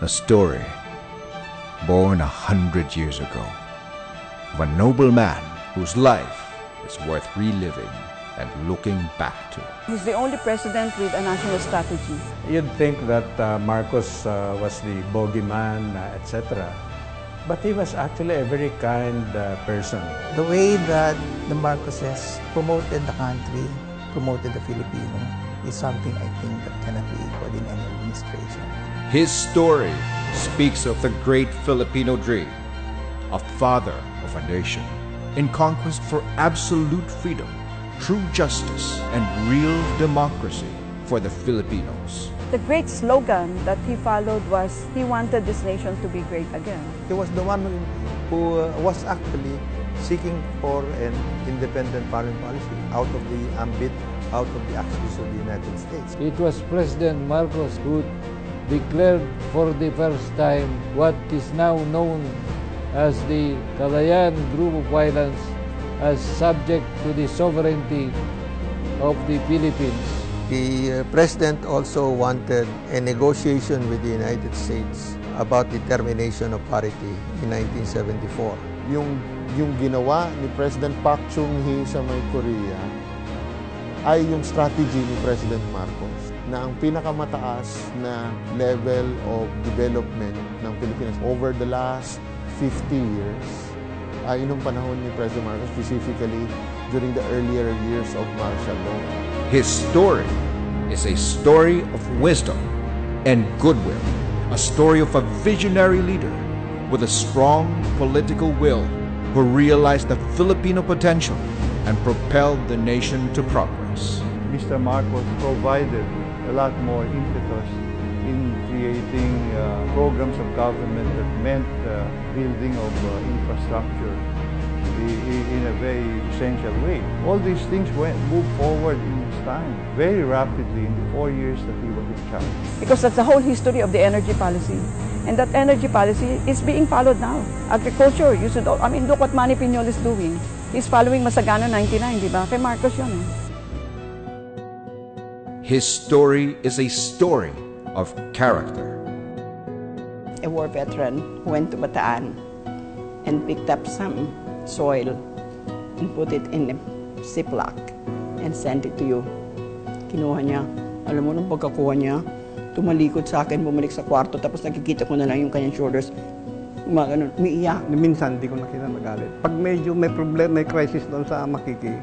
A story born 100 years ago of a noble man whose life is worth reliving and looking back to. He's the only president with a national strategy. You'd think that Marcos was the bogeyman, etc. But he was actually a very kind person. The way that the Marcoses promoted the country, promoted the Filipino, is something I think that cannot be equaled in any administration. His story speaks of the great Filipino dream, a father of a nation, in conquest for absolute freedom, true justice, and real democracy for the Filipinos. The great slogan that he followed was, he wanted this nation to be great again. He was the one who was actually seeking for an independent foreign policy out of the ambit, out of the axis of the United States. It was President Marcos who declared for the first time what is now known as the Kalayaan Group of Islands as subject to the sovereignty of the Philippines. The President also wanted a negotiation with the United States about the termination of parity in 1974. Yung ginawa ni President Park Chung-hee sa may Korea ay yung strategy ni President Marcos na ang pinakamataas na level of development ng Pilipinas over the last 50 years ay nung panahon ni President Marcos, specifically during the earlier years of martial law. His story is a story of wisdom and goodwill, a story of a visionary leader with a strong political will who realized the Filipino potential and propelled the nation to progress. Mr. Marcos provided a lot more impetus in creating programs of government that meant building of infrastructure in a very essential way. All these things moved forward in his time very rapidly in the 4 years that he was in charge. Because that's the whole history of the energy policy. And that energy policy is being followed now. Agriculture, you should, I mean, look what Manny Piñol is doing. He's following Masagana 99, di ba? Kay Marcos yun eh. His story is a story of character. A war veteran who went to Bataan and picked up some soil and put it in a ziplock and sent it to you. Kinuha niya. Alam mo, nung pagkakuha niya, tumalikod sa akin, bumalik sa kwarto, tapos nakikita ko na lang yung kanyang shoulders. Umiiyak. Minsan, hindi ko nakita magalit. Pag medyo may problem, may crisis doon sa Makiki,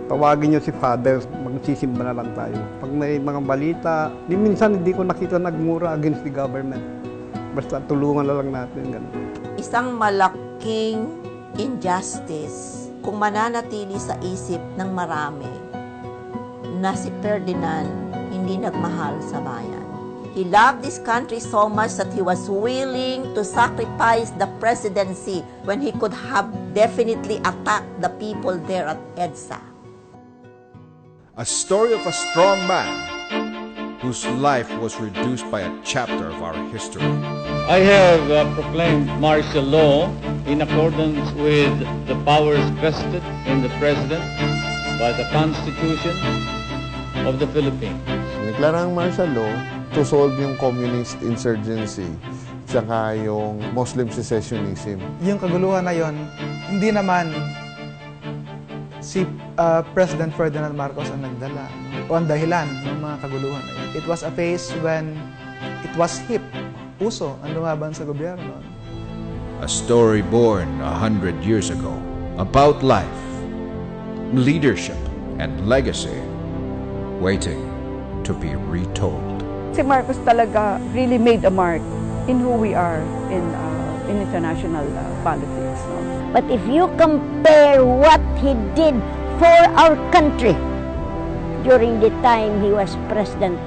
tawagin niyo si Father, magsisimba na lang tayo. Pag may mga balita, minsan hindi ko nakita nagmura against the government. Basta tulungan na lang natin. Ganun. Isang malaking injustice kung mananatili sa isip ng marami na si Ferdinand hindi nagmahal sa bayan. He loved this country so much that he was willing to sacrifice the presidency when he could have definitely attacked the people there at EDSA. A story of a strong man whose life was reduced by a chapter of our history. I have proclaimed martial law in accordance with the powers vested in the President by the Constitution of the Philippines. Deklarang martial law to solve yung communist insurgency tsaka yung Muslim secessionism. Yung kaguluhan na yon, hindi naman si President Ferdinand Marcos ang nagdala o ang dahilan ng mga kaguluhan na yun. It was a phase when it was hip, uso ang lumaban sa gobyerno. A story born 100 years ago about life, leadership, and legacy waiting to be retold. Si Marcos talaga really made a mark in who we are in international politics. No? But if you compare what he did for our country during the time he was president,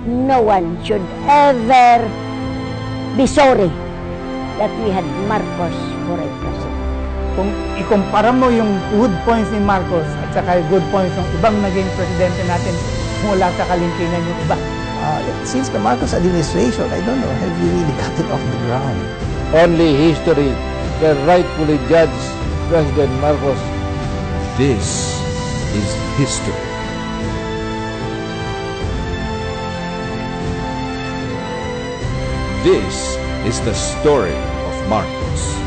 no one should ever be sorry that we had Marcos for a president. Kung ikumpara mo yung good points ni Marcos at saka yung good points ng ibang naging presidente natin mula sa kalingkingan yung iba. Since the Marcos administration, I don't know, have you really got it off the ground? Only history can rightfully judge President Marcos. This is history. This is the story of Marcos.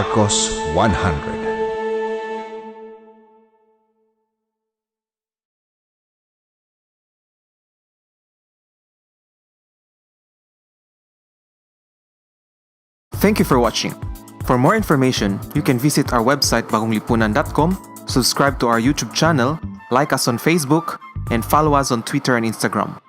Marcos 100. Thank you for watching. For more information, you can visit our website bagonglipunan.com, subscribe to our YouTube channel, like us on Facebook, and follow us on Twitter and Instagram.